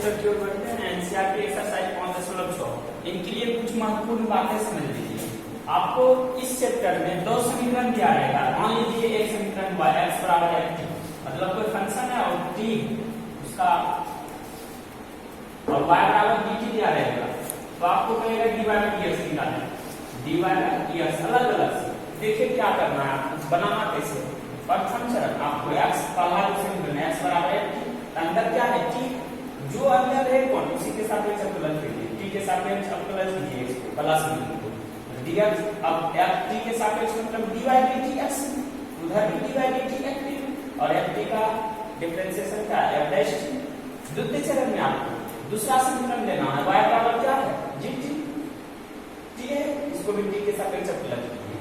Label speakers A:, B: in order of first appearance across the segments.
A: Chapter की ओर बढ़ते हैं। एनसीईआरटी एक्सरसाइज 5.6 इनके लिए कुछ महत्वपूर्ण बातें समझ लीजिए। आपको इस चैप्टर में दो समीकरण दिया रहेगा। मान लीजिए एक समीकरण y x बराबर है t, मतलब कोई फंक्शन है और t उसका और y बराबर dt दिया रहेगा, तो आपको कहेगा dy बाय dx निकालना। dy बाय dx अलग अलग से देखिए क्या करना है, आपको बनाना कैसे। प्रथम चरण आपको x पहला समीकरण x बराबर है t, अंदर क्या है t, जो अंदर है कौन उसी के सापेक्ष अवकलन कीजिए, t के सापेक्ष अवकलन कीजिए इसको प्लस में dx। अब t के सापेक्ष मतलब dy dt x, उधर भी dy dt x और ft का डिफरेंशिएशन क्या है f डैश t। द्वितीय चरण में आपको दूसरा समीकरण लेना है, y बराबर क्या है gt, t है इसको भी t के सापेक्ष अवकलन कीजिए।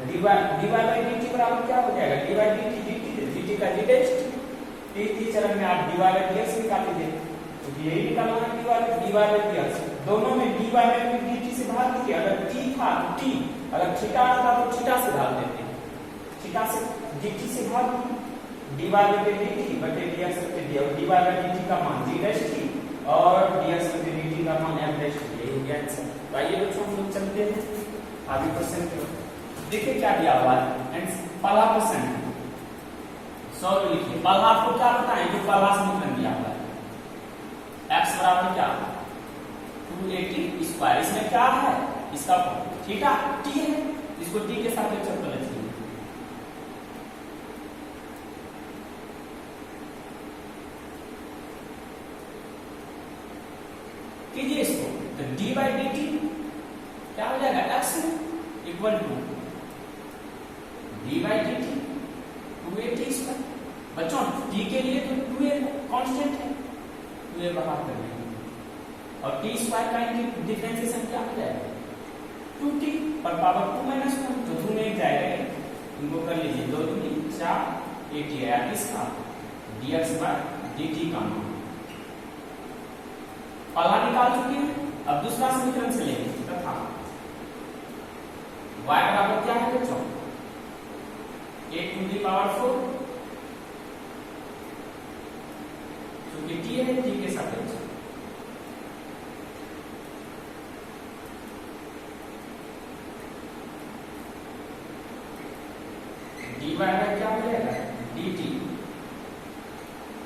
A: dy बाय dt बराबर क्या हो जाएगा dy dt का d डैश t। तीसरे चरण में आप dy बाय dx निकाल लीजिए, तो यही निकालना है dy बाय dx। दोनों में dy बाय dt से भाग दीजिए, अगर t था t, अगर थीटा आता तो थीटा से भाग देते हैं, थीटा से dt से भाग dy बाय dt बटे dx बटे dy, dy बाय dt का मान d डैश t और dx बटे dt का मान f डैश t। यही है आंसर। तो आइए बच्चों हम लोग चलते हैं आगे क्वेश्चन की ओर। देखिए क्या दिया हुआ है, पहला क्वेश्चन है सॉल्व लिखिए। पहला आपको क्या पता है, जो पहला समीकरण दिया हुआ है x बराबर क्या 280 स्क्वायर, इसमें क्या है इसका थीटा t है, इसको t के सापेक्ष अवकलन कीजिए। कीजिए इसको, तो d बाई dt क्या हो जाएगा x equal to d by dt 280 square. बच्चों t के लिए तो 2a कांस्टेंट है, 2a बाहर कर देंगे और t स्क्वायर का डिफरेंशिएशन क्या हो जाएगा 2t पर पावर 2 माइनस 1, तो 2 में एक जाएगा, इनको कर लीजिए 2 2 4 80 है इसका dx बाय dt का मान पहला निकाल चुके हैं। अब दूसरा समीकरण से लेंगे तथा y बराबर क्या है बच्चों 8 टू दी पावर 4, क्योंकि t है t के सापेक्ष dy का क्या हो जाएगा dt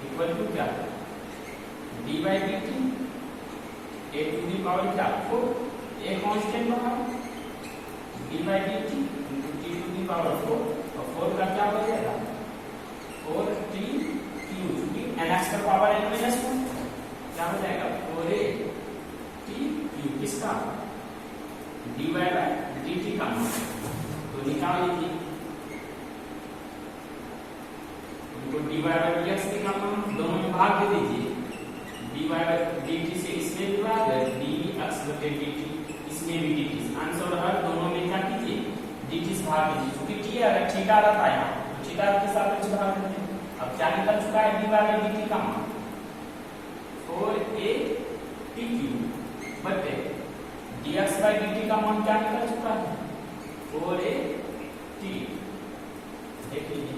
A: इक्वल टू क्या dy by dt 8 to the power क्या 4, एक कांस्टेंट बना dy by dt into t to the power 4, और 4 का क्या हो जाएगा 4t क्यू, क्योंकि nx का पावर n माइनस 1 क्या हो जाएगा 4a t क्यू, किसका dy बाई dt का मान। तो निकाल लीजिए इनको dy बाई dx का मान दोनों में भाग दे दीजिए, dy बाई dt से इसमें भी भाग है dx बटे dt, इसमें भी dt, आंसर हर दोनों में क्या कीजिए dt से भाग दीजिए, क्योंकि t अगर थीटा रहता है यहाँ तो थीटा के सापेक्ष भाग देते हैं। अब क्या निकल चुका है dy बाई dt का मान 4a t क्यूब बटे dx बाई dt का मान क्या निकल चुका है 4a t, देख लीजिए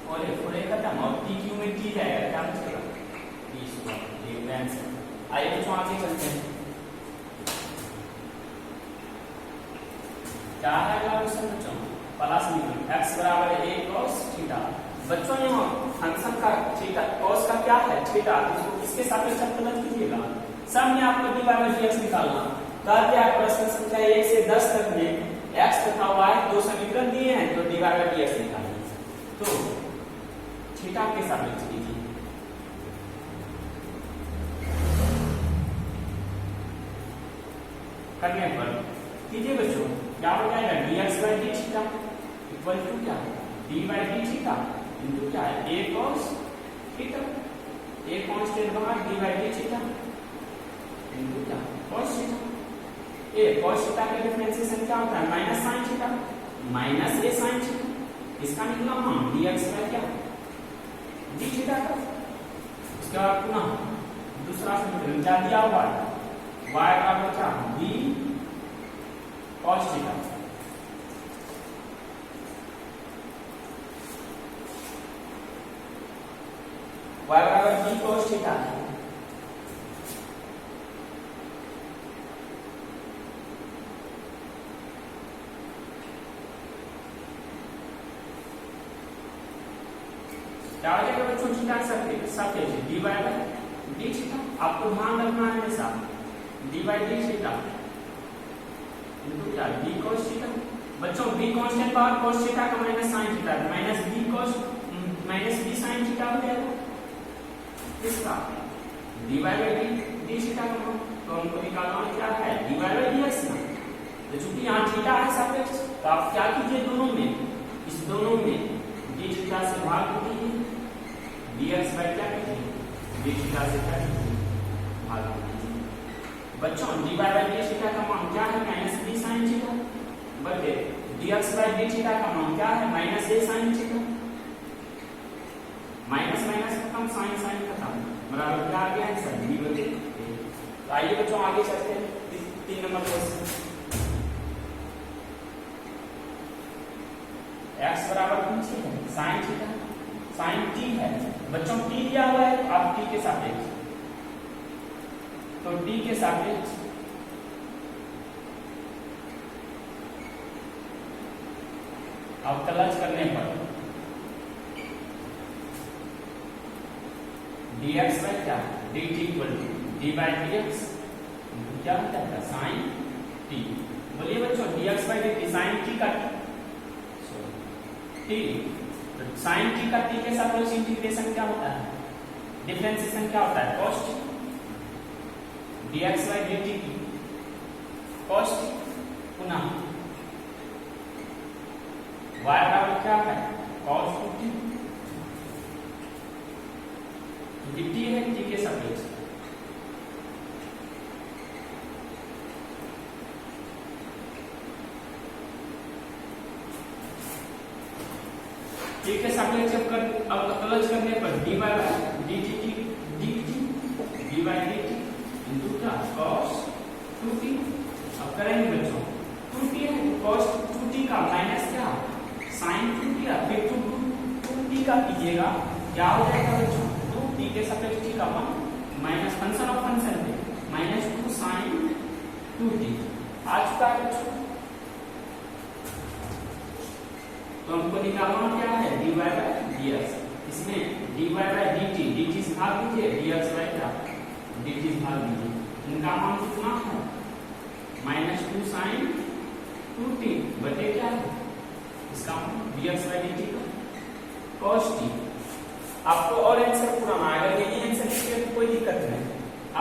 A: और 4a खत्म और t क्यूब में t जाएगा, क्या बचेगा t स्क्वायर, ये आंसर। आइए बच्चों आगे चलते हैं, क्या है क्वेश्चन बच्चों पहला समीकरण x बराबर a cos थीटा। बच्चों यहाँ फंक्शन का थीटा cos का क्या है थीटा, इसको किसके सापेक्ष अवकलन कीजिएगा, सब में आपको dy बाई dx निकालना। कहते हैं प्रश्न संख्या 1 से 10 तक में x तथा y दो समीकरण दिए हैं, तो dy बाई dx निकालिए। तो थीटा के सापेक्ष कीजिए, करने पर कीजिए बच्चों क्या हो जाएगा dx by d theta equal to क्या d by d theta into क्या है a cos theta, a constant बाहर d by d theta into क्या cos theta. a cos theta का डिफरेंशिएशन क्या होता है minus sin theta minus a sin theta, इसका निकला मान dx बाई क्या डी थीटा का। इसके बाद पुनः दूसरा समीकरण क्या दिया हुआ है y बराबर क्या b cos थीटा, y बराबर b cos थीटा बच्चों थीटा सापेक्ष dy बाय डी थीटा, आपको ध्यान रखना है हमेशा dy by D theta into क्या b cos थीटा। बच्चों b constant power cos theta का minus sin theta minus b sin theta हो जाएगा इसका dy बाय डी थीटा का मान। तो हमको निकालना क्या है dy बाय dx ना। तो चूंकि यहाँ थीटा है सापेक्ष तो आप क्या कीजिए दोनों में d थीटा से भाग दीजिए dx बाय क्या कीजिए d थीटा से क्या कीजिए भाग दीजिए। बच्चों dy बाय d थीटा का मान क्या है माइनस b sin थीटा बटे dx बाय d थीटा का मान क्या है minus a sin theta. Minus minus खत्म साइन साइन खत्म बराबर क्या आ गया आंसर b बटे a। तो आइए बच्चों आगे चलते हैं 3 नंबर क्वेश्चन। x बराबर पीछे है sin थीटा sin t है बच्चों t दिया हुआ है आप t के सापेक्ष तो t के सापेक्ष अवकलज करने पर dx बाय क्या dt equal to d by dx क्या होता है sin t। बोलिए बच्चों dx by dt sin t का t तो sin t का t के सापेक्ष इंटीग्रेशन क्या होता है डिफरेंशिएशन क्या होता है cos t dx by dt की cos t पुनः y बराबर क्या है cos 2t dt है t के सापेक्ष t के सापेक्ष अब अवकलज करने पर dy by dt dy by dt into क्या cos 2t। अब करेंगे बच्चों 2t है तो cos 2t का माइनस क्या sin 2t है फिर 2t का कीजिएगा क्या हो जाएगा बच्चों 2t के सापेक्ष t का मान माइनस फंक्शन ऑफ फंक्शन पे माइनस 2 sin 2t आ चुका है बच्चों। तो हमको निकालना क्या है dy बाय dx। इसमें dy बाय dt से भाग दीजिए dx बाय क्या dt से भाग दीजिए इनका मान कितना है माइनस 2 sin 2t बटे क्या है इसका dx बाय dt का cos t। आपको और आंसर पूरा आएगा यही आंसर लिखिए तो कोई दिक्कत नहीं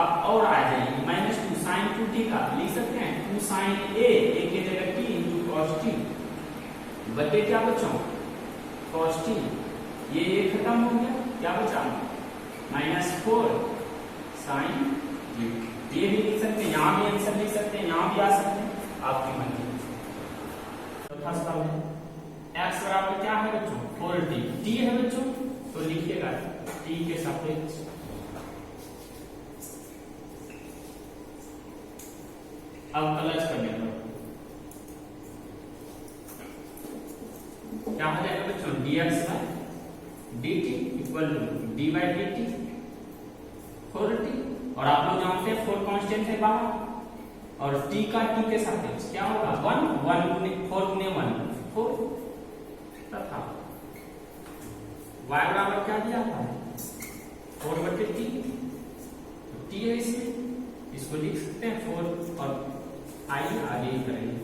A: आप और आ जाएंगे माइनस 2 sin 2t का लिख सकते हैं 2 sin a के जगह t into cos t बटे क्या बच्चों cos t ये खत्म हो गया क्या बचा माइनस 4 sin t। ये भी लिख सकते हैं यहाँ भी आंसर लिख सकते हैं यहाँ भी आ सकते हैं आपकी मर्जी। चौथा सवाल है x बराबर क्या है बच्चों 4t t है बच्चों तो लिखिएगा t के सापेक्ष अवकलज करने पर क्या हो जाएगा बच्चों dx by dt equal to d by dt 4t और आप लोग जानते हैं 4 कांस्टेंट है बाहर और t का t के सापेक्ष क्या होगा 1 गुने 4 गुने 1 4 तथा y बराबर क्या दिया था 4 बटे t t है इसमें इसको लिख सकते हैं 4 और आइए आगे करेंगे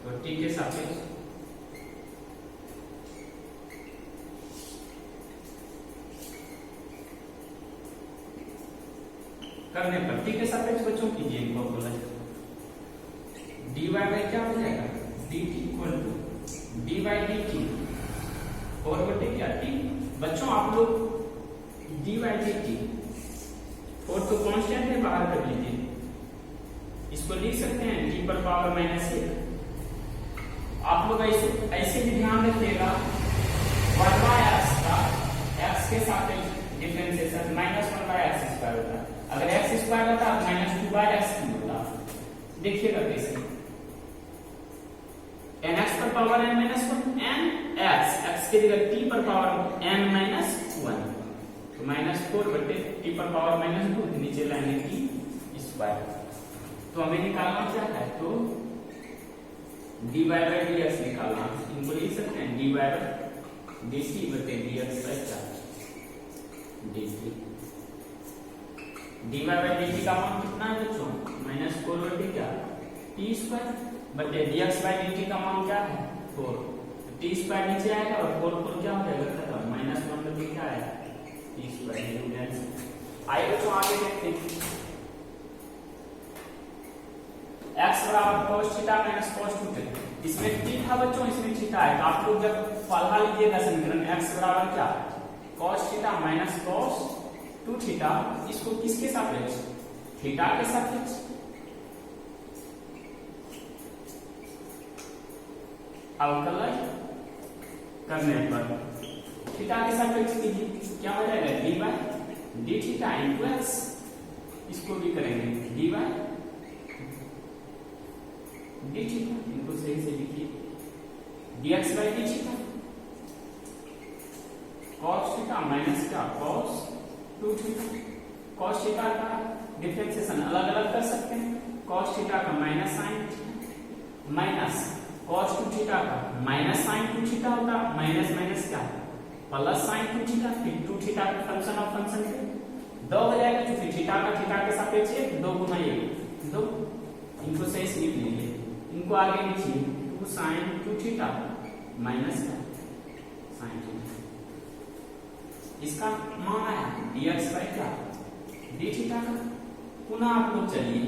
A: तो t के सापेक्ष करने पर t के सापेक्ष बच्चों कीजिए इनको बोला dy बाय क्या हो जाएगा dt equal to d by dt 4 बटे क्या t बच्चों आप लोग d बाय dt 4 तो कांस्टेंट है बाहर कर लीजिए इसको लिख सकते हैं t पर पावर माइनस 1। आप लोग ऐसे भी ध्यान रखिएगा 1 बाय x का x के सापेक्ष differentiation minus 1 by x square होता है अगर x स्क्वायर होता है माइनस 2 बाय x क्यूब होता। देखिएगा कैसे nx पर power n minus 1 n x के जगह t पर पावर n माइनस 1 तो माइनस 4 बटे t पर पावर माइनस 2 नीचे लाएंगे t स्क्वायर। तो हमें निकालना क्या है तो dy बाय dx निकालना इनको लिख सकते हैं dy बाय dt बटे dx by 4 dt। dy by dt का मान कितना है बच्चों? माइनस 4 बटे क्या टी स्क्वायर बटे dx बाई dt का मान क्या है 4। टी स्क्वायर नीचे आएगा और 4 क्या हो जाएगा खत्म, माइनस 1 बटे क्या आएगा टी स्क्वायर। आइए बच्चों आगे देखते हैं। x बराबर cos थीटा माइनस cos 2 इसमें t था बच्चों, इसमें थीटा है। तो आप लोग जब फलहा लीजिएगा समीकरण x बराबर क्या cos theta minus cos 2 theta, इसको किसके सापेक्ष थीटा के सापेक्ष अवकलन करने पर थीटा के सापेक्ष कीजिए, क्या हो जाएगा d by d theta into x. इसको भी करेंगे डी बाई डी थीटा, इनको सही से लिखिए dx by d theta cos theta minus क्या cos 2 थीटा। cos थीटा का डिफरेंशिएशन अलग अलग कर सकते हैं। cos थीटा का minus sin minus cos 2 theta का माइनस sin 2 थीटा होता, माइनस माइनस क्या प्लस sin 2 थीटा, फिर 2 थीटा का फंक्शन ऑफ फंक्शन पे 2 हो जाएगा, क्योंकि थीटा का थीटा के सापेक्ष 2 गुना 1 2। इनको सही से लिख लीजिए, इनको आगे लिखिए 2 sin 2 थीटा माइनस का sin थीटा। इसका मान आया dx बाई क्या डी थीटा का। पुनः आप लोग चलिए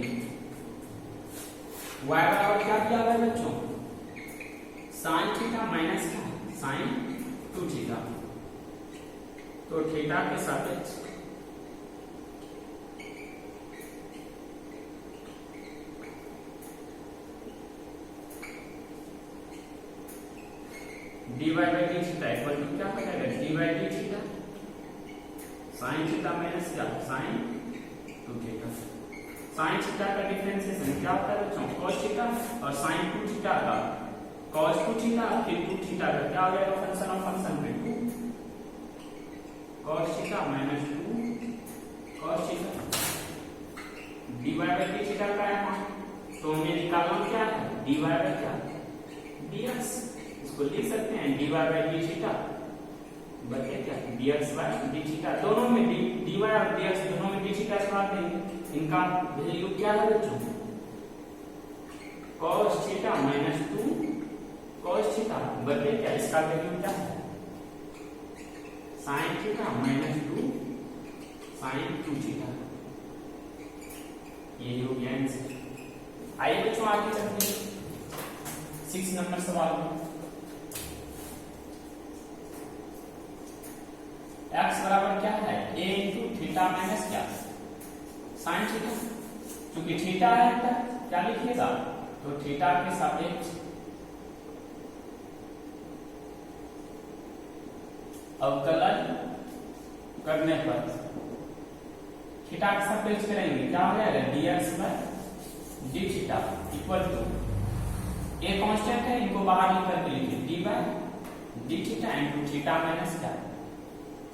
A: y बराबर क्या दिया हुआ है बच्चों sin थीटा माइनस क्या sin 2 थीटा। तो थीटा के सापेक्ष dy by d theta equal to क्या हो जाएगा d by d theta sin theta minus क्या sin 2 थीटा। sin थीटा का डिफरेंशिएशन क्या होता है बच्चों cos थीटा और sin 2 थीटा का cos 2 थीटा फिर 2 थीटा का क्या हो जाएगा फंक्शन ऑफ फंक्शन में 2 cos theta minus 2 cos theta. dy by d theta का है मान, तो हमें निकालना क्या है dy बाई क्या dx। इसको लिख सकते हैं dy बाई डी थीटा बटे क्या dx बाई डी थीटा। दोनों में dy और dx दोनों में डी थीटा से बात देंगे। इनका वैल्यू क्या है बच्चों cos theta minus 2 cos theta बटे क्या इसका वैल्यू क्या है sin theta minus 2 sin 2 theta. ये हो गया आंसर। आइए बच्चों आगे चलते हैं 6 नंबर सवाल में। x बराबर क्या है a इंटू थीटा माइनस क्या sin थीटा। क्योंकि थीटा है क्या लिखिएगा तो थीटा के सापेक्ष अवकलन करने पर थीटा के सापेक्ष करेंगे क्या हो जाएगा dx by d theta equal to a constant है, इनको बाहर लिख करके लिखिए d by d theta into theta minus क्या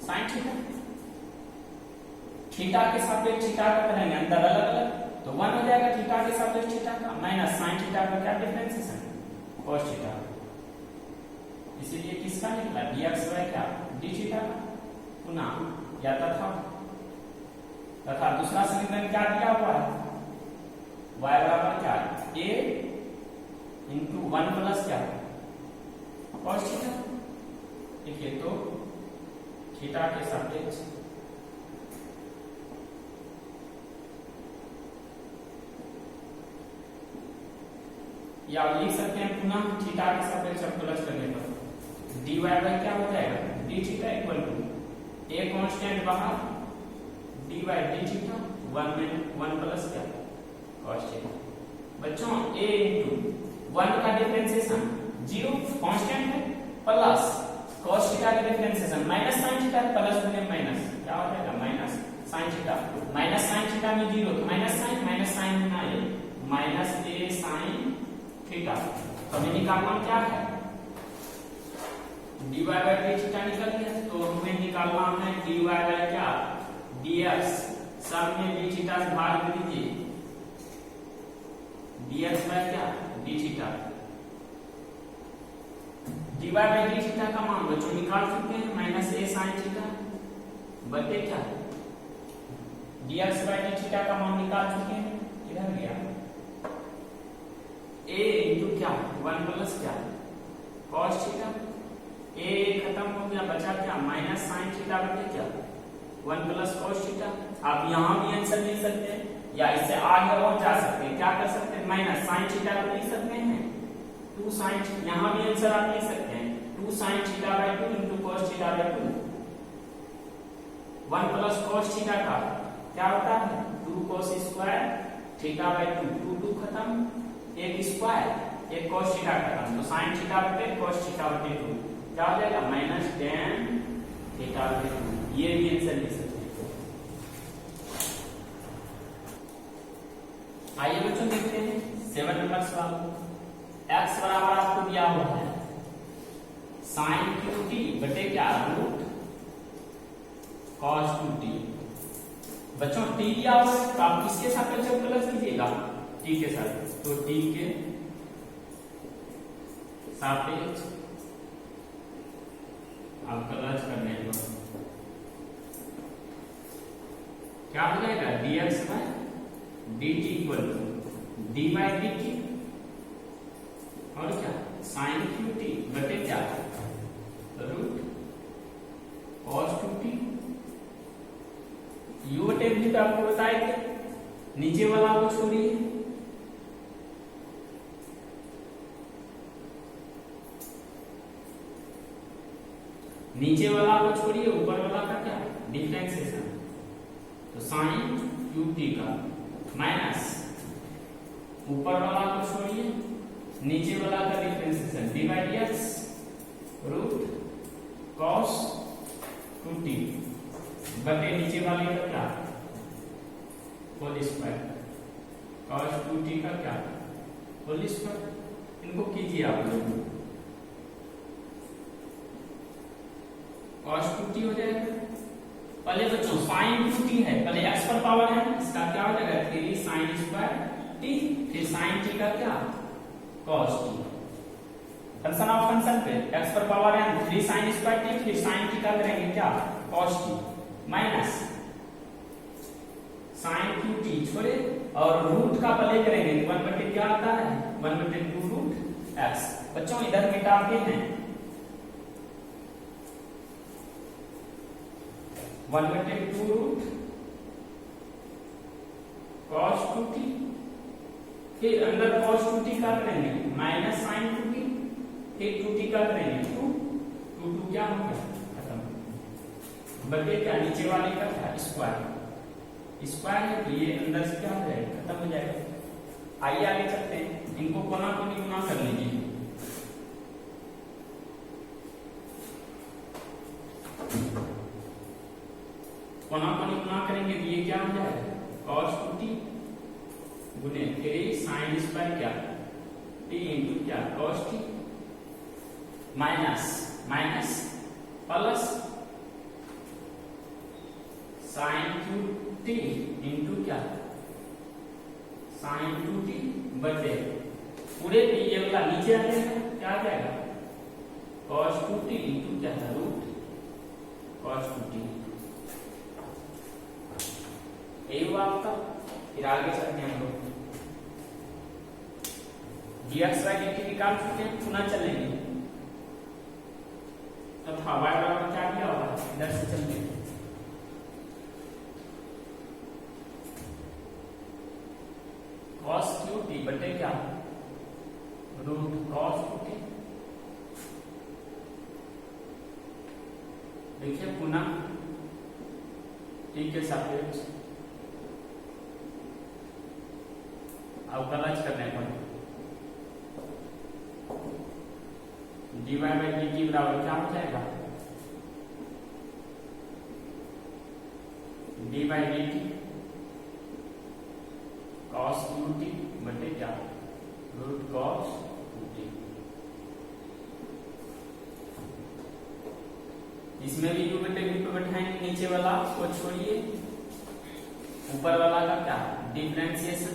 A: sin थीटा। थीटा के सापेक्ष थीटा का करेंगे अंदर अलग अलग, तो 1 हो जाएगा थीटा के सापेक्ष थीटा का माइनस sin थीटा का क्या डिफरेंशिएशन cos थीटा। इसीलिए किसका निकला dx बाई क्या डी थीटा का। पुनः या तथा दूसरा समीकरण क्या दिया हुआ है y बराबर क्या a इंटू 1 प्लस क्या cos थीटा। देखिए तो थीटा के सापेक्ष या लिख सकते हैं पुनः थीटा के सापेक्ष प्लस करने पर dy बाई क्या हो जाएगा d theta equal to a constant बाहर dy by d theta 1 plus क्या cos थीटा। बच्चों a इंटू 1 का डिफरेंशिएशन 0 कांस्टेंट है प्लस cos थीटा का differentiation minus sin theta plus में माइनस क्या हो जाएगा minus sin theta. Minus sin theta में 0 तो माइनस sin गुना a minus a sin theta. तो हमें निकालना क्या है dy बाई डी थीटा निकल गया, तो हमें निकालना है dy बाई क्या dx। सब में डी थीटा से भाग दीजिए dx बाई क्या d theta. dy by d theta का मान बच्चों निकाल चुके हैं माइनस a sin थीटा बटे क्या dx बाई डी थीटा का मान निकाल चुके हैं, किधर गया a इंटू क्या 1 प्लस क्या cos थीटा, a खत्म हो गया, बचा क्या माइनस sin थीटा बटे क्या 1 प्लस cos थीटा। आप यहां भी आंसर ले सकते हैं या इससे आगे और जा सकते हैं, क्या कर सकते हैं माइनस sin थीटा को लिख सकते हैं 2 sin, यहां भी आंसर आप ले सकते हैं 2 sin theta by 2 into cos theta by 2, 1 plus cos theta का क्या होता है 2 cos स्क्वायर थीटा बाई 2, 2 खत्म, एक स्क्वायर एक cos थीटा खत्म, तो sin थीटा बटे cos थीटा बटे 2 क्या हो जाएगा माइनस tan थीटा बटे 2, ये भी आंसर ले सकते हैं। आइए बच्चों देखते हैं 7 नंबर सवाल। x बराबर आपको दिया हुआ है sin qt बटे क्या रूट cos 2t। बच्चों t दिया हुआ है तो आप किसके सापेक्ष प्लस कीजिएगा t के साथ, तो t के सापेक्ष आप प्लस करने को क्या हो जाएगा dx by dt equal to d by dt और क्या sin qt बटे क्या रूट cos 2t। u बटे v तो आपको बताया क्या नीचे वाला को छोड़िए, नीचे वाला को छोड़िए ऊपर वाला का क्या डिफरेंशिएशन, तो sin qt का माइनस ऊपर वाला को छोड़िए नीचे वाला का differentiation dy dx root cos 2t बटे नीचे वाले का क्या होल स्क्वायर cos 2t का क्या होल स्क्वायर, इनको कीजिए आप लोग cos 2t हो जाएगा। पहले बच्चों sin 2t है, पहले x पर पावर है, इसका क्या हो जाएगा 3 sin स्क्वायर t, फिर sin t का क्या cos t, function of function पे x पर पावर है 3 sin स्क्वायर t, फिर sin t का करेंगे क्या cos t minus sin qt छोड़े और रूट का पहले करेंगे 1 बटे क्या आता है 1 बटे 2 रूट x। बच्चों इधर मिटाते हैं 1 बटे 2 रूट cos 2t, फिर अंदर cos 2t का करेंगे माइनस sin 2t, फिर 2t का करेंगे 2 क्या हो गया खत्म, बटे क्या नीचे वाले का क्या स्क्वायर, स्क्वायर है तो ये अंदर से क्या हो जाएगा खत्म हो जाएगा। आइए आगे चलते हैं, इनको कोना कोनी गुना कर लीजिए, कोना कोनी गुना करेंगे तो ये क्या हो जाएगा cos 2t गुने 3 sin स्क्वायर क्या t इंटू क्या cos t minus minus plus sin 2t into क्या sin 2t बटे पूरे ये वाला नीचे आ जाएगा क्या आ जाएगा cos 2t इंटू क्या था रूट cos 2t, यही हुआ आपका। फिर आगे चलते हैं हम लोग dx बाई dt निकाल चुके हैं, पुनः चलेंगे तथा y बराबर क्या दिया होगा इधर से चलते हैं cos qt बटे क्या रूट cos 2t। देखिए पुनः t के सापेक्ष अवकलज करने पर dy बाई dt बराबर क्या हो जाएगा dy by dt cos 2t बटे क्या रूट cos 2t। इसमें भी u बटे v पे बैठाएंगे, नीचे वाला को छोड़िए ऊपर वाला का क्या डिफरेंशिएशन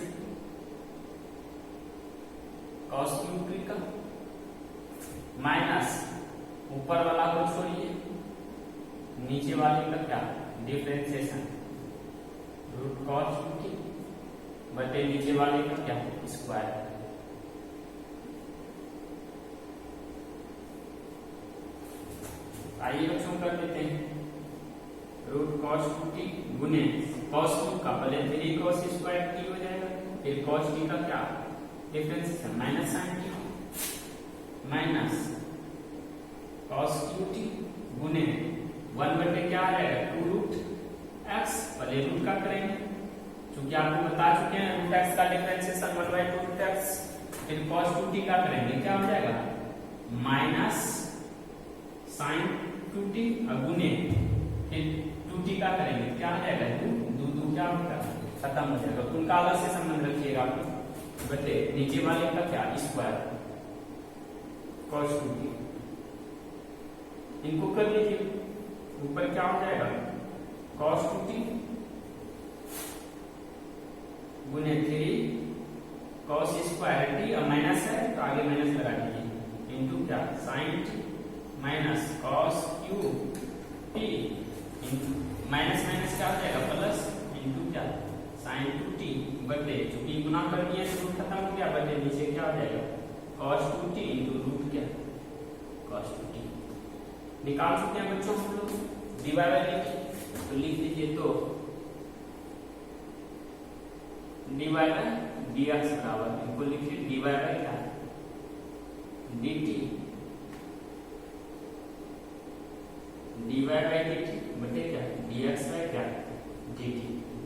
A: cos qt का माइनस ऊपर वाला को छोड़िए नीचे वाले का क्या डिफरेंशिएशन रूट कॉस टी बटे नीचे वाले का क्या स्क्वायर। आइए बच्चों कर देते हैं रूट कॉस टी गुने कॉस टू का पहले 3 cos स्क्वायर टी हो जाएगा, फिर कॉस टी का क्या differentiation minus sine t minus cos q t गुने 1 बटे क्या आ जाएगा 2 रूट एक्स, पहले रूट का करेंगे क्योंकि आपको बता चुके हैं रूट एक्स का डिफरेंशिएशन 1/2 रूट एक्स, फिर cos 2t का करेंगे क्या हो जाएगा माइनस sin 2t गुने फिर 2t का करेंगे क्या हो जाएगा 2 क्या होगा खत्म हो जाएगा। उनका अलग से संबंध रखिएगा बटे नीचे वाले का क्या स्क्वायर cos 2t। इनको कर लीजिए ऊपर क्या हो जाएगा cos 2t गुने 3 cos स्क्वायर टी और माइनस है तो आगे माइनस लगा दीजिए इंटू क्या sin T minus cos Q T minus minus क्या हो जाएगा प्लस इंटू क्या sin 2t बटे चूंकि गुना कर दिए तो रूट खत्म हो गया बटे नीचे क्या हो जाएगा cos 2t इंटू रूट क्या cos 2t। निकाल सकते हैं बच्चों हम लोग डिवाइड तो लिख दीजिए तो dy बाय dx बराबर इनको लिखिए dy बाय क्या dt dy बाय dt बटे क्या dx बाय क्या dt।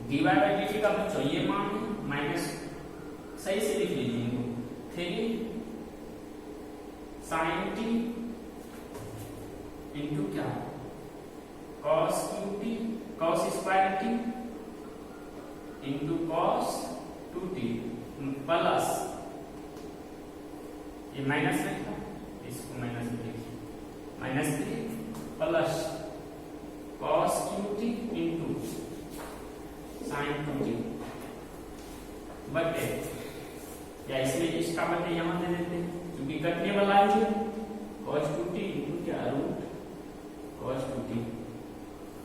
A: dy बाय dt का बच्चों ये मान माइनस सही से लिख लीजिए इनको 3 sin t इंटू क्या cos qt cos square t into cos 2t plus ये माइनस है इसको माइनस लिखिए minus 3 plus cos qt into sin 2t बटे या इसमें इसका बटे यहां दे देते हैं क्योंकि कटने वाला है cos 2t इंटू क्या रूट cos 2t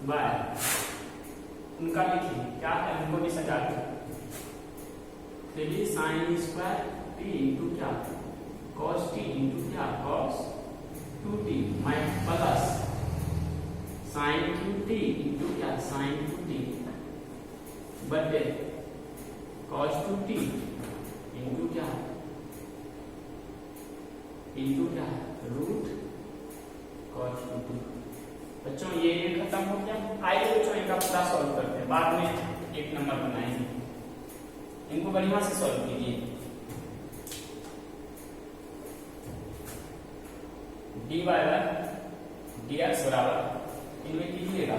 A: बाय उनका लिखिए क्या है उनको भी सजा दो 3 sin स्क्वायर t इंटू क्या cos t इंटू क्या cos 2t minus plus sin qt into क्या sin 2t बटे cos 2t इंटू क्या रूट cos 2t। बच्चों ये खत्म हो गया। आइए बच्चों इनका पूरा सॉल्व करते हैं, बाद में एक नंबर बनाएंगे। इनको बढ़िया से सॉल्व कीजिए। dy बाय dx बराबर इनमें कीजिएगा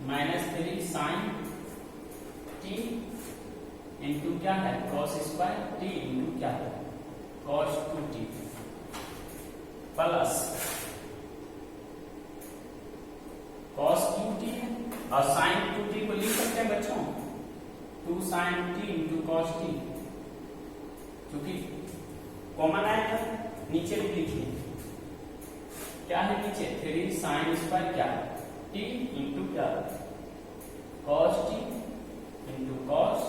A: -3 sin t इंटू क्या है cos स्क्वायर t इंटू क्या है cos 2t plus cos qt और sin 2t को लिख सकते हैं बच्चों 2 sin t into cos t, क्योंकि कॉमन आएगा नीचे भी लिखिए क्या है नीचे 3 sin स्क्वायर क्या t इंटू क्या cos t into cos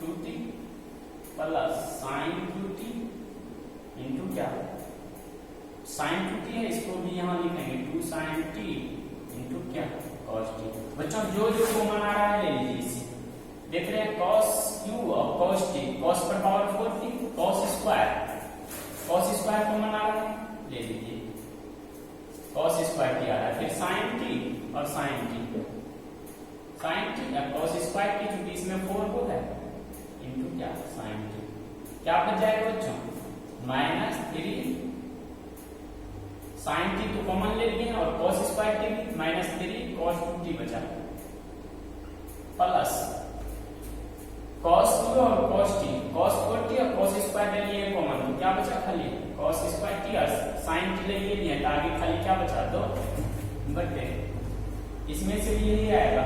A: 2t plus sin 2t into क्या sin 2t है इसको भी यहां लिखेंगे 2 sin t इंटू क्या cos t। बच्चों जो कॉमन आ रहा है ले लीजिए इसे। देख रहे हैं cos q और cos t cos पर पावर 4 थी cos स्क्वायर कॉमन आ रहा है ले लीजिए cos स्क्वायर t आ रहा है, फिर sin t और sin t या cos स्क्वायर t क्योंकि इसमें 4 को है इंटू क्या sin t क्या बच जाएगा बच्चों -3 sin t तो कॉमन ले लिए और cos स्क्वायर t भी -3 cos 2t बचा प्लस cos q और cos t cos 4t और cos स्क्वायर ले लिए कॉमन तो क्या बचा खाली cos स्क्वायर t और sin t ले लिए तो आगे खाली क्या बचा दो बटे इसमें से भी यही आएगा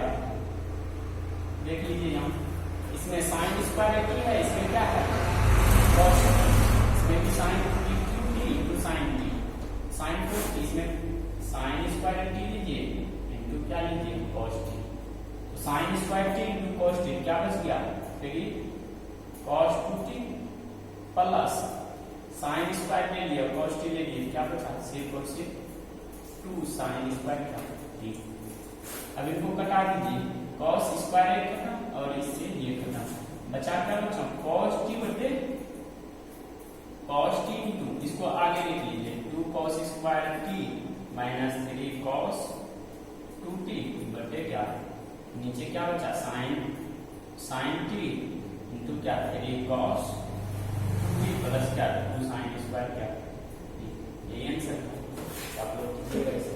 A: देख लीजिए यहाँ इसमें sin स्क्वायर t है इसमें क्या है cos इसमें भी sin qt into sin t sin 4t इसमें sin स्क्वायर t लीजिए इंटू इंटू क्या लीजिए cos t, तो sin square t into cos t क्या बच गया 3 cos 2t plus sin square ले लिया cos t ले लिया क्या बचा सिर्फ और सिर्फ 2 sin स्क्वायर क्या t। अब इनको कटा दीजिए cos स्क्वायर एक खत्म और इससे ये खत्म बचा क्या बचा cos t बटे cos t इंटू इसको आगे लिख लीजिए 2 cos square t minus 3 cos 2t बटे क्या नीचे क्या बचा sin t इंटू क्या 3 cos 2t प्लस क्या 2 sin स्क्वायर क्या ये आंसर आप लोग कीजिएगा इसे।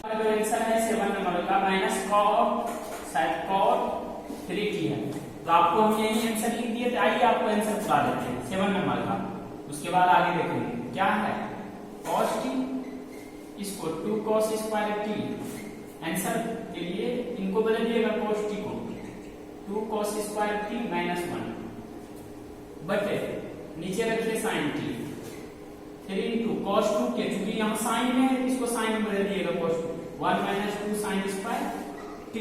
A: अगर आंसर है 7 नंबर का माइनस cos शायद cos 3t है, तो आपको हम यही आंसर लिख दिए थे। आइए आपको आंसर बता देते हैं 7 नंबर का, उसके बाद आगे देखेंगे क्या है cos t, इसको 2 cos स्क्वायर t, आंसर के लिए इनको बदल दिएगा cos t को 2 cos स्क्वायर t माइनस 1 बटे नीचे रखिए sin t 3 इंटू cos 2 के, चूंकि यहाँ साइन है इसको साइन में बदल दिएगा cos 2 1 minus 2 sin square t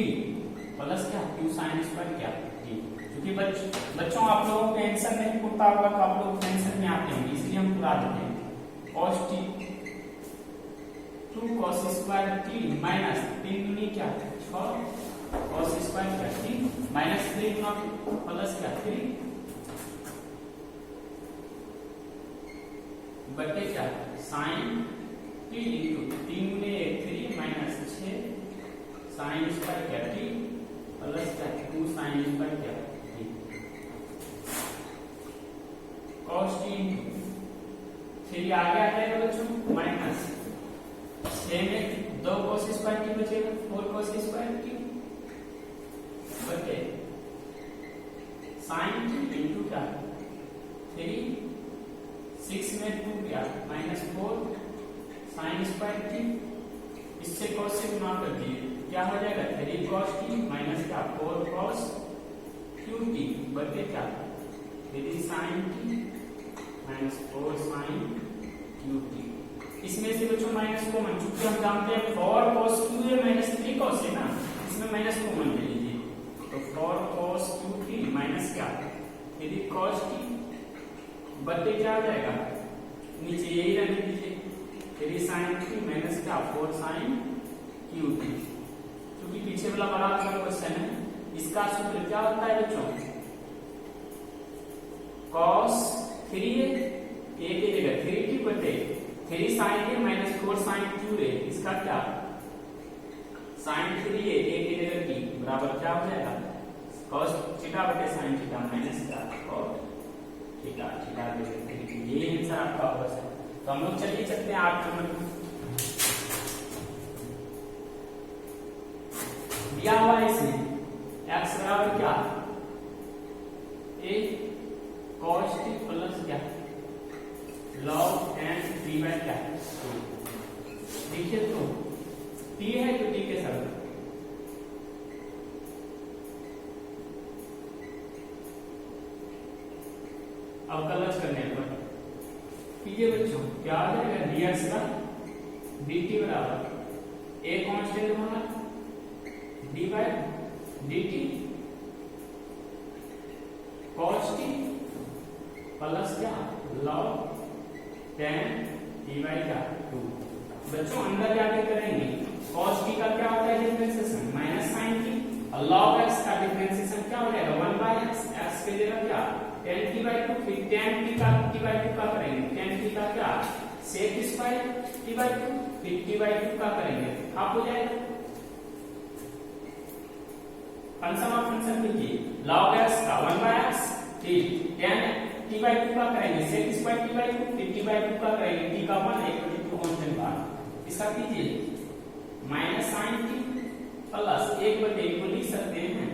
A: plus क्या 2 sin स्क्वायर क्या t। क्योंकि बच्चों आप लोगों के आंसर नहीं पूरा होगा तो आप लोग आंसर में आते हैं इसलिए हम पूरा देते हैं cos t 2 cos square t minus 3 दूनी क्या 6 cos स्क्वायर क्या t माइनस 3 प्लस क्या 3 बटे क्या sin t इंटू 3 गुने 3 माइनस 6 sin स्क्वायर क्या t प्लस क्या 2 sin स्क्वायर क्या t cos t इंटू 3 आगे आ जाएगा बच्चों माइनस 6 में 2 cos स्क्वायर t बचेगा 4 cos स्क्वायर t बटे sin t इंटू क्या 3 6 में 2 क्या माइनस 4 sin स्क्वायर t, इससे cos से गुणा कर दिए क्या हो जाएगा 3 cos t माइनस क्या 4 cos qt बटे क्या 3 sin t minus 4 sin qt। इसमें से बच्चों माइनस कॉमन, चूंकि हम जानते हैं 4 cos q है माइनस 3 cos है ना, इसमें माइनस कॉमन ले लीजिए तो 4 cos qt माइनस क्या 3 cos t बटे क्या आ जाएगा नीचे यही रहने दीजिए 3 sin t माइनस क्या 4 sin qt। क्योंकि पीछे वाला बड़ा का क्वेश्चन है, इसका सूत्र क्या होता है बच्चों cos 3 a की जगह 3t बटे 3 sin a minus 4 sin q है, इसका क्या sin 3a की जगह t बराबर क्या हो जाएगा cos थीटा बटे sin थीटा माइनस क्या cos थीटा थीटा ये आंसर आपका होगा सर। तो हम लोग चलिए चलते हैं 8 नंबर दिया हुआ है इसमें x बराबर क्या a cos t प्लस क्या log n t बाय क्या देखिए तो t है तो t के साथ अवकलज करने पर कीजिए बच्चों क्या आ जाएगा dx का dt बराबर a कांस्टेंट होगा d by dt cos t plus क्या log tan t बाय क्या 2। बच्चों अंदर जाके करेंगे cos t का क्या होता है डिफरेंशिएशन माइनस sin t और log x का डिफरेंशिएशन क्या हो जाएगा 1 बाय x, x के जगह क्या tan t बाय 2, फिर tan t का t बाय 2 का करेंगे tan t का क्या sec स्क्वायर t बाय 2, फिर t बाय 2 का करेंगे आप हो जाएगा फंक्शन ऑफ फंक्शन लीजिए log x का 1 बाय x, फिर tan t बाय 2 का करेंगे sec स्क्वायर t बाय 2, फिर t बाय 2 का करेंगे t का 1 1/2 कांस्टेंट बार इसका कीजिए माइनस sin t प्लस 1/2 को लिख सकते हैं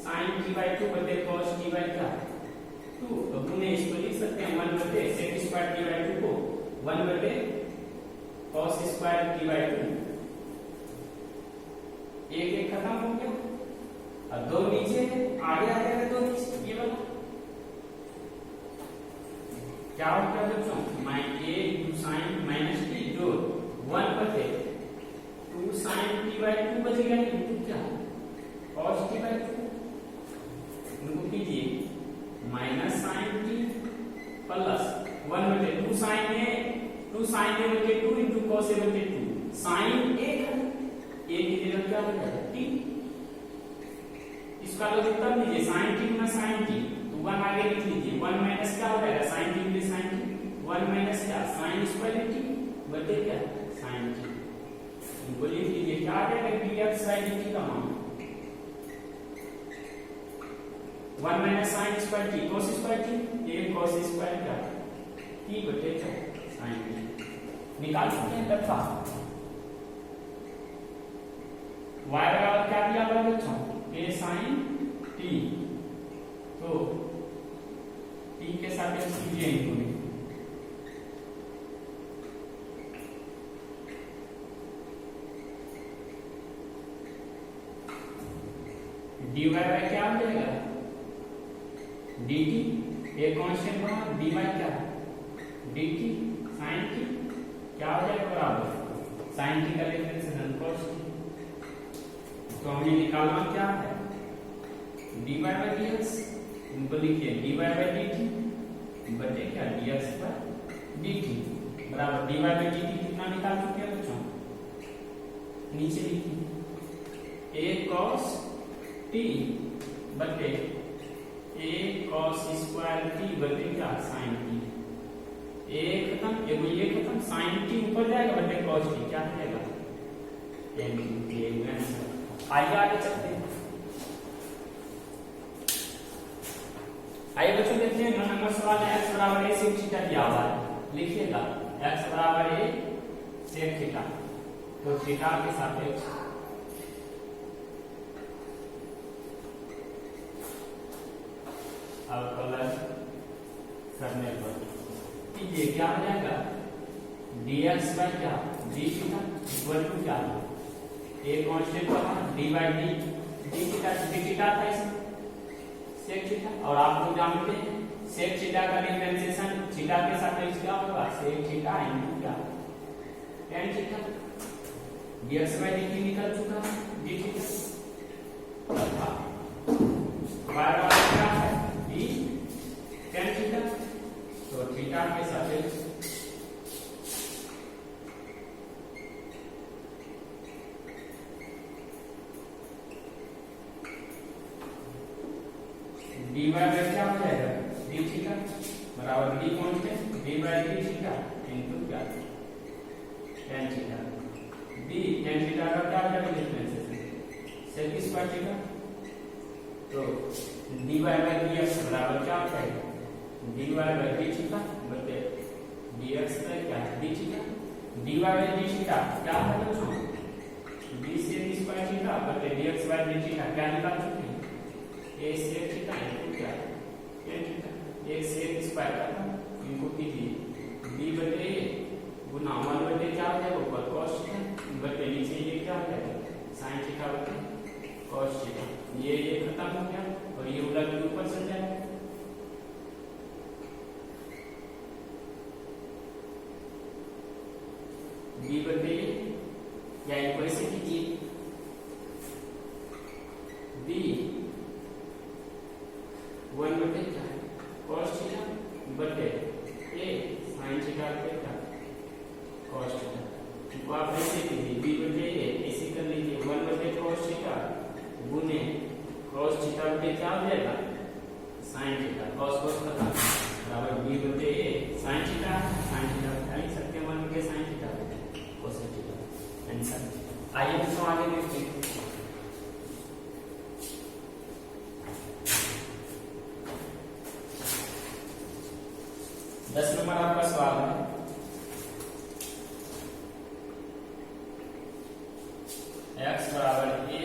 A: sin t बाय 2 बटे cos t बाय क्या 2, तो पुनः इसको लिख सकते हैं 1 बटे sec स्क्वायर t बाय 2 को 1 बटे cos स्क्वायर t बाय 2 एक एक खत्म हो गया और 2 नीचे आगे आ जाएगा 2 नीचे ये वाला क्या हो गया बच्चों a sin माइनस t जो 1 बटे 2 sin t बाई 2 बचेगा इनटू क्या cos t बाई 2 इनको कीजिए minus sin t plus 1/2 sin a 2 sin a बटे 2 इनटू cos a बटे 2 sin a है a की जगह क्या हो जाएगा t इसका लोग तब लीजिए sin t गुना sin t तो 1 आगे लिख लीजिए 1 माइनस क्या हो जाएगा sin t गुना sin t 1 माइनस क्या sin स्क्वायर t बटे क्या sin t इनको लिख लीजिए क्या आ जाएगा dx बाई dt का मान 1 minus sin square t cos square t ये cos स्क्वायर क्या t बटे क्या sin t निकाल सकते हैं तथा y बराबर क्या दिया हुआ है बच्चों a sin t तो t के सापेक्ष कीजिए इनको dy बाई क्या हो जाएगा dt एक कांस्टेंट बना dy क्या dt sin t क्या हो जाएगा बराबर sin t का डिफरेंशिएशन cos t तो हमें निकालना क्या है dy बाई dx इनको लिखिए dy बाई dt बटे क्या dx बाई dt बराबर dy बाई dt कितना निकाल चुके हैं बच्चों नीचे लिखिए a cos t बटे a cos स्क्वायर t बटे क्या sin t a खत्म ये खत्म sin t ऊपर जाएगा बटे cos t क्या हो जाएगा आइए आगे चलते हैं आइए बच्चों देखते हैं नंबर सवाल है x बराबर a sec थीटा दिया हुआ है लिखिएगा x बराबर a sec थीटा तो थीटा के सापेक्ष अवकलन करने पर कीजिए क्या हो जाएगा dx बाई क्या d थीटा इक्वल टू क्या a कांस्टेंट का d बाई d थीटा था इसमें sec थीटा और आप लोग जानते हैं sec थीटा का डिफरेंशिएशन थीटा के सापेक्ष क्या होगा sec थीटा इनटू क्या tan theta dx by dt निकल चुका है d थीटा तथा y बराबर क्या है d tan थीटा तो थीटा के सापेक्ष dy बाई क्या हो जाएगा d थीटा बराबर d constant d by d theta into क्या tan theta d tan theta का क्या हो जाएगा डिफरेंशिएशन sec स्क्वायर थीटा तो dy बाई dx बराबर क्या हो जाएगा dy बाई d थीटा बटे dx बाई क्या d theta dy by d theta क्या है बच्चों d sec स्क्वायर थीटा बटे dx बाई d थीटा क्या निकाल सकते हैं a sec थीटा इनटू क्या tan थीटा ये sec स्क्वायर का इनको कीजिए d बटे गुना 1 बटे क्या हो जाएगा ऊपर cos थीटा बटे नीचे ये क्या हो जाएगा sin थीटा बटे cos थीटा ये खत्म हो गया और ये उलट के ऊपर चल जाएगा d बटे या इनको ऐसे कीजिए d 1 बटे क्या है cos थीटा बटे a sin थीटा बटे क्या cos थीटा इनको आप ऐसे कीजिए b बटे a ऐसे कर लीजिए 1 बटे cos थीटा गुने cos थीटा बटे क्या हो जाएगा sin थीटा cos cos खत्म बराबर b बटे a sin थीटा क्या लिख सकते हैं 1 बटे sin theta cos theta answer आइए बच्चों आगे देखते हैं 10 नंबर आपका सवाल है x बराबर a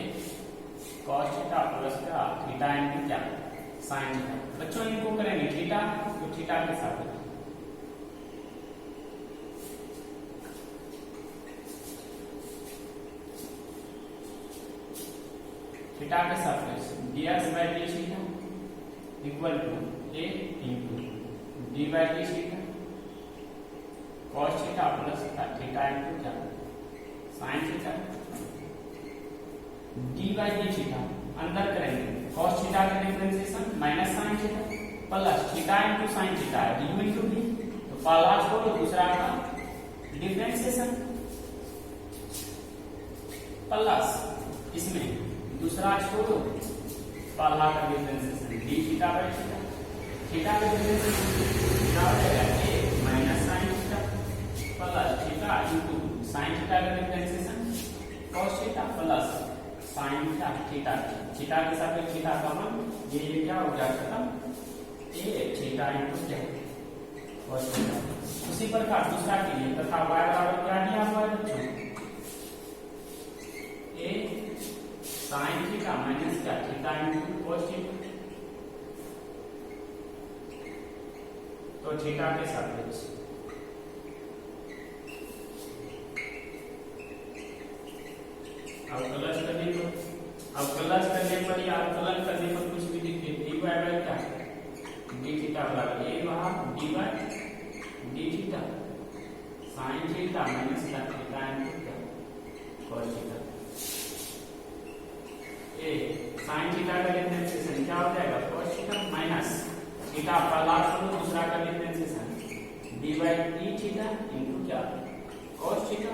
A: cos थीटा प्लस क्या थीटा इनटू क्या sin थीटा बच्चों इनको करेंगे थीटा तो थीटा के साथ थीटा के साथ dx by d theta equal to a into d by d theta cos theta plus theta into क्या sin theta d by d theta अंदर करेंगे cos थीटा का differentiation minus sin theta plus theta into sin theta d into d, तो पहला छोड़ो दूसरा का differentiation plus इसमें दूसरा छोड़ो पहला का differentiation D theta by theta, theta का डिफरेंशिएशन क्या हो जाएगा a minus sin theta plus theta into sin theta का differentiation cos theta plus sin theta theta theta के साथ थीटा कॉमन, ये क्या हो गया खत्म a थीटा इनटू क्या cos थीटा। उसी प्रकार दूसरा के लिए तथा y बराबर क्या दिया हुआ है बच्चों a sin थीटा माइनस क्या थीटा इनटू cos थीटा, तो थीटा के साथ अवकलन करने पर या अवकलन करने पर कुछ भी लिखिए डी बाई बाई क्या डी थीटा बराबर ए वहां D by d theta sine theta minus का थीटा इनटू क्या cos थीटा। ए साइन थीटा का डिफरेंशिएशन क्या हो जाएगा cos थीटा माइनस थीटा पहला छोड़ो दूसरा का differentiation D by d theta into क्या cos थीटा,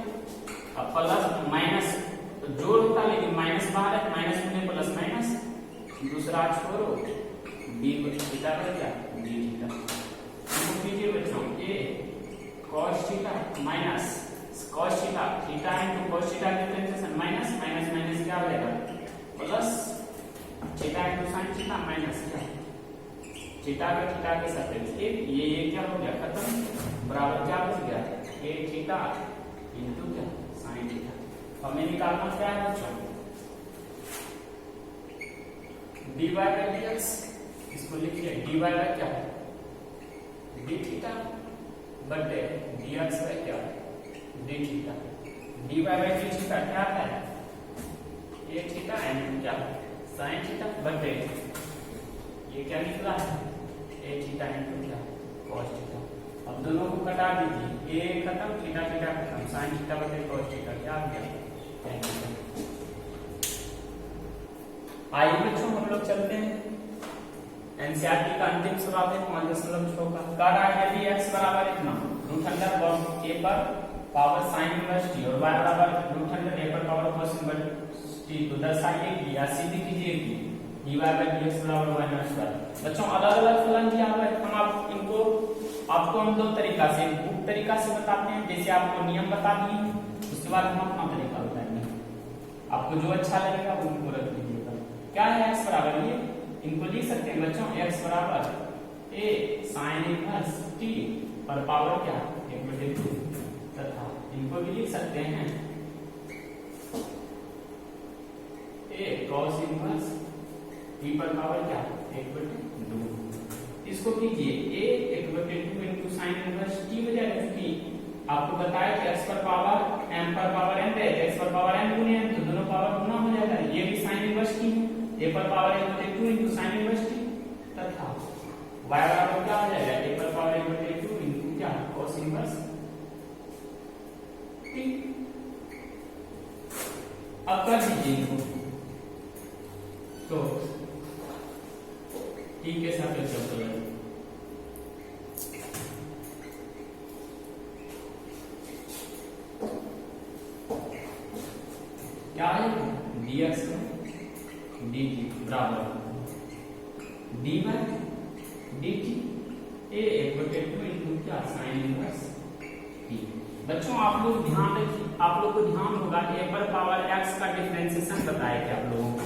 A: अब प्लस माइनस तो जोड़ होता लेकिन माइनस बाहर है, माइनस होने प्लस माइनस, दूसरा छोड़ो डी थीटा का क्या डी थीटा, तो कीजिए बच्चों ए cos theta minus cos theta theta into cos theta का डिफरेंशिएशन माइनस माइनस माइनस क्या हो जाएगा plus theta into sin theta minus क्या थीटा का थीटा के साथ ये क्या हो गया खत्म, बराबर क्या बच गया a थीटा इनटू क्या sin थीटा। हमें निकालना क्या है बच्चों dy बाई dx, इसको लिखिए dy बाई क्या है d थीटा बटे dx बाई क्या d theta, dy by d theta क्या है a थीटा एंड क्या sin थीटा बटे ये क्या निकला है a थीटा इनटू क्या cos थीटा। अब दोनों को कटा दीजिए a खत्म थीटा थीटा खत्म sin थीटा बटे cos थीटा क्या आ गया। आइए बच्चों हम लोग चलते हैं एनसीईआरटी का अंतिम सवाल है 5.6 का। कह रहा है यदि x बराबर इतना रूट अंडर a पर पावर sin इनवर्स t और y बराबर रूट अंडर a पर पावर cos इनवर्स t, तो दर्शाइए कि या सिद्ध कीजिए कि dy बाई dx बराबर y माइनस y। बच्चों अलग अलग फलन दिया हुआ है, हम आपको हम दो तरीका से बुक तरीका से बताते हैं, जैसे आपको नियम बता दिए उसके बाद हम अपना तरीका बताएंगे, आपको जो अच्छा लगेगा वो उनको रख दीजिएगा। क्या है x बराबर ये इनको लिख सकते हैं बच्चों x बराबर a sin इनवर्स t पर पावर क्या 1/2 तथा इनको भी लिख सकते हैं a cos इनवर्स t पर पावर क्या 1/2। इसको कीजिए a 1/2 into sin inverse t हो जाएगा, क्योंकि आपको बताया कि x पर पावर m पर पावर n है, x पर पावर n गुने n, तो दोनों पावर गुना हो जाता है, ये भी sin इनवर्स t है, a पर power 1/2 into sin inverse t तथा y बराबर क्या हो जाएगा a पर पावर 1/2 इनटू क्या cos इनवर्स t। अब कर दीजिए इनको, तो t के साथ चलते क्या है dx में dt बराबर dy dt a 1/2 इनटू क्या sin इनवर्स t। बच्चों आप लोग ध्यान रखिए, आप लोग को ध्यान होगा a पर पावर x का डिफरेंशिएशन बताया क्या आप लोगों को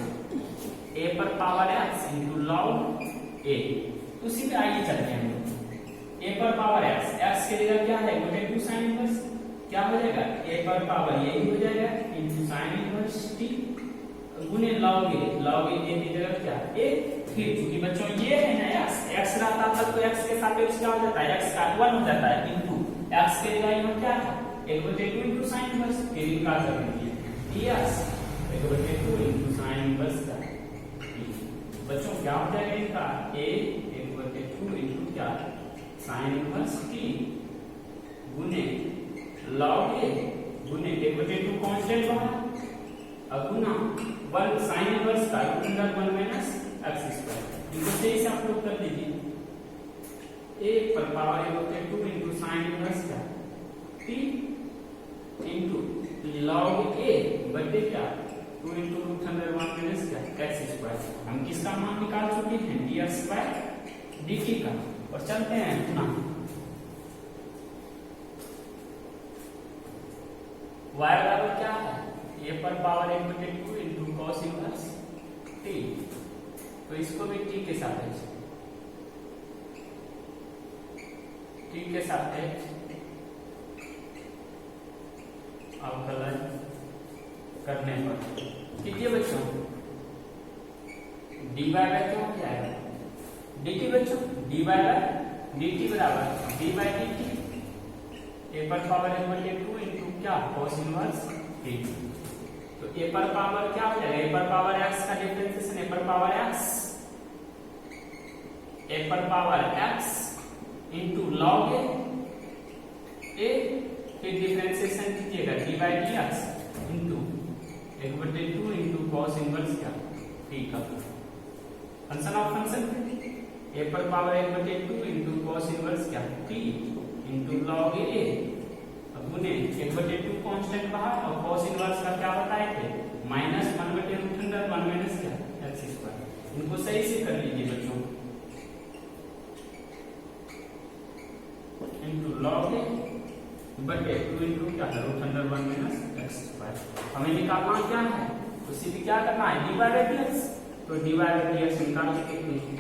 A: a पर power x into log a। उसी पे आइए चलते हैं हम लोग a पर पावर x के जगह क्या है 1/2 sin इनवर्स, क्या हो जाएगा a पर पावर यही हो जाएगा इनटू sin इनवर्स t गुने log a की जगह क्या a। फिर क्योंकि बच्चों ये है ना x रहता तब तो x के सापेक्ष क्या हो जाता है x का 1 हो जाता है इनटू x के जगह यहाँ क्या था 1/2 इनटू sin इनवर्स, फिर इनका कर दीजिए dx 1/2 इनटू sin इनवर्स का t। बच्चों क्या हो जाएगा इनका a 1/2 इनटू क्या sin इनवर्स t गुने log a गुने 1/2 कांस्टेंट वहां अब गुना 1 sin इनवर्स का root under 1 minus x square. इनको सही से आप लोग कर दीजिए। a पर पावर a होते 2 into sin इनवर्स का t into log a बटे क्या 2 into रूट अंडर 1 माइनस क्या x स्क्वायर। हम किसका मान निकाल चुके हैं dr स्क्वायर dt का। और चलते हैं गुना y बराबर क्या है a पर पावर 1 बटे 2 into cos इनवर्स t। तो इसको भी t के सापेक्ष अवकलन करने पर कीजिए बच्चों dy बाय क्या हो जाएगा dt बच्चों dy बाय dt बराबर d बाय dt a पर पावर 1 बटे 2 into क्या cos इनवर्स t। तो a पर पावर क्या हो जाएगा a पर पावर x का डिफरेंशिएशन a पर power x into log a फिर डिफरेंशिएशन कीजिएगा d by dx into 1/2 into cos inverse क्या t का फंक्शन ऑफ फंक्शन a पर पावर 1/2 into cos इनवर्स क्या t into log a। अब गुने 1/2 कांस्टेंट बाहर और cos इनवर्स का क्या बताए थे -1/√1 माइनस क्या x स्क्वायर। इनको सही से कर लीजिए बच्चों into log a बटे 2 into क्या है √1 माइनस x स्क्वायर। हमें निकालना क्या है तो सीधे क्या करना है dy by dx। तो dy by dx निकाल सकते हैं।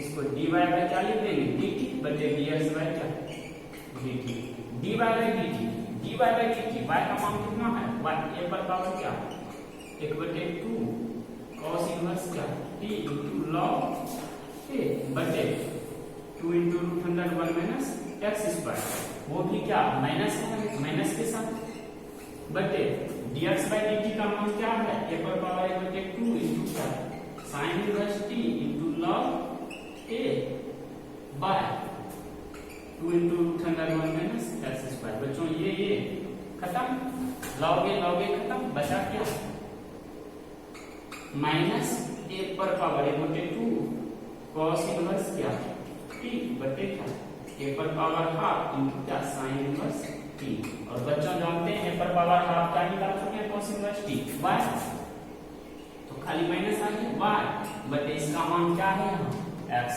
A: इसको dy by क्या लिख देंगे dt बटे dx by क्या dt dy by dt y का मान कितना है y a पर पावर क्या 1/2 cos इनवर्स क्या t into log a बटे 2 into √1 माइनस x स्क्वायर। वो भी क्या माइनस है माइनस के साथ बटे dx by dt का मान क्या है a पर पावर 1/2 into क्या sin inverse t into log a by 2 into √1 minus x square. बच्चों ये खत्म log a खत्म बचा क्या माइनस a पर पावर 1/2 cos इनवर्स क्या t बटे क्या a पर पावर हाफ इनटू क्या sin इनवर्स t। और बच्चों जानते हैं a पर पावर हाफ क्या निकाल चुके हैं cos इनवर्स t y। तो खाली माइनस आ गया y बटे इसका मान क्या है यहाँ x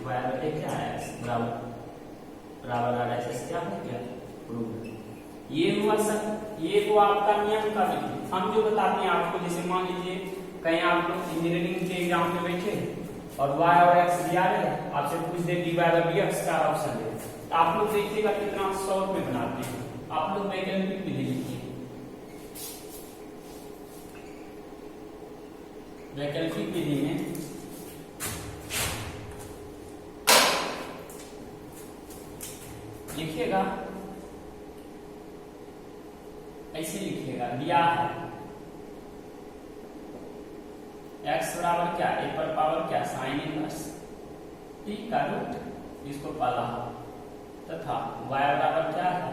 A: y बटे क्या है x बराबर RHS क्या हो गया प्रूव। ये हुआ सर ये को आपका नियम का भी हम जो बताते हैं आपको। जैसे मान लीजिए कहीं आप लोग इंजीनियरिंग के एग्जाम में बैठे और y और x दिया है आपसे पूछ दे dy by dx का ऑप्शन दे तो आप लोग देखिएगा कितना शॉर्ट में बनाते हैं। आप लोग वैकल्पिक विधि लिखिए वैकल्पिक विधि में लिखिएगा ऐसे लिखिएगा दिया है x बराबर क्या a पर पावर क्या sin इनवर्स t का रूट इसको पाला तथा y बराबर क्या है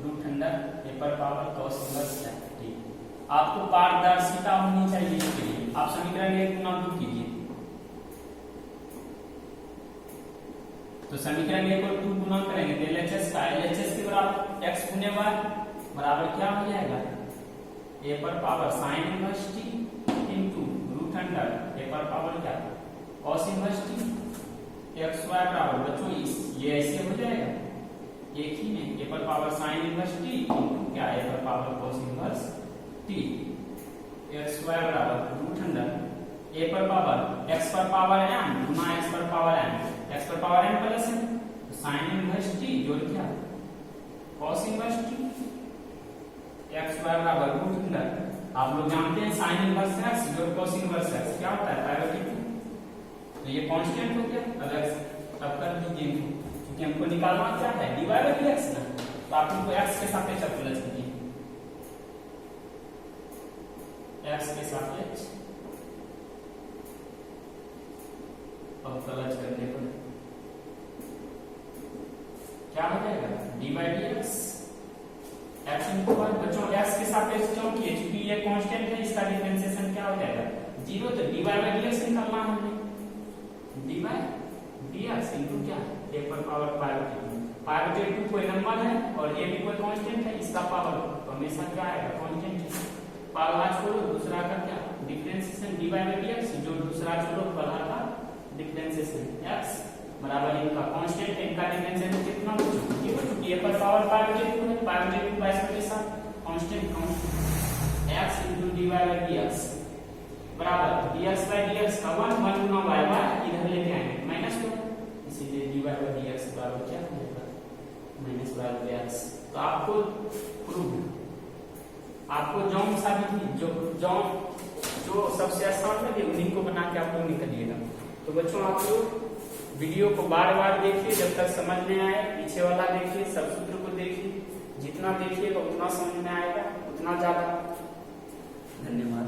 A: √a पर पावर cos इनवर्स क्या t। आपको पारदर्शिता होनी चाहिए इसके लिए आप समीकरण 1 गुना 2 कीजिए। तो समीकरण 1 और 2 गुना करेंगे तो LHS का LHS के बराबर x गुने y बराबर क्या हो जाएगा a पर power sin inverse t into √a पर पावर क्या cos inverse t x y बराबर बच्चों ये ऐसे हो जाएगा एक ही में a पर power sin inverse t into क्या a पर power cos inverse t x y बराबर √a पर पावर x पर पावर m गुना x पर power m plus m sin inverse t जोड़ क्या cos inverse t x y बराबर √। आप लोग जानते हैं sin इनवर्स x जोड़ cos इनवर्स x क्या होता है पाइवट। तो ये कांस्टेंट हो गया। अब कर दीजिए क्योंकि हमको निकालना क्या है dy by dx ना। तो आप इनको x के सापेक्ष अवकलन कीजिए x के सापेक्ष अवकलन करने पर क्या हो जाएगा dy by dx x into y. बच्चों x के सापेक्ष क्यों किए, क्योंकि ये कांस्टेंट है, इसका डिफरेंशिएशन क्या हो जाएगा 0। तो dy बाय dx निकालना है हमें, dy dx इनटू क्या a पर पावर पावर जे 2 कोई नंबर है और a भी कोई कांस्टेंट है, इसका पावर तो हमेशा क्या आएगा कांस्टेंट है। पहला छोड़ो दूसरा का क्या डिफरेंशिएशन dy बाय dx, जो दूसरा छोड़ो पहला का डिफरेंशिएशन x बराबर इनका कांस्टेंट है, इनका डिफरेंशिएशन कितना बच्चों 0, क्योंकि a पर पावर जे 2 है, पावर जे 2 बाय के साथ constant x into dy by dx बराबर dx बाय dx का 1 गुना y इधर लेके आएंगे माइनस को, इसीलिए dy बाय dx बराबर क्या हो जाएगा माइनस y x। तो आपको प्रूव आपको जॉन साबित की जो सबसे आसान लगे उन्हीं को बना के आप लोग निकलिएगा। तो बच्चों आप लोग वीडियो को बार बार देखिए, जब तक समझ में आए पीछे वाला देखिए, सब सूत्र को देखिए, जितना देखिएगा उतना समझ में आएगा उतना ज्यादा। धन्यवाद।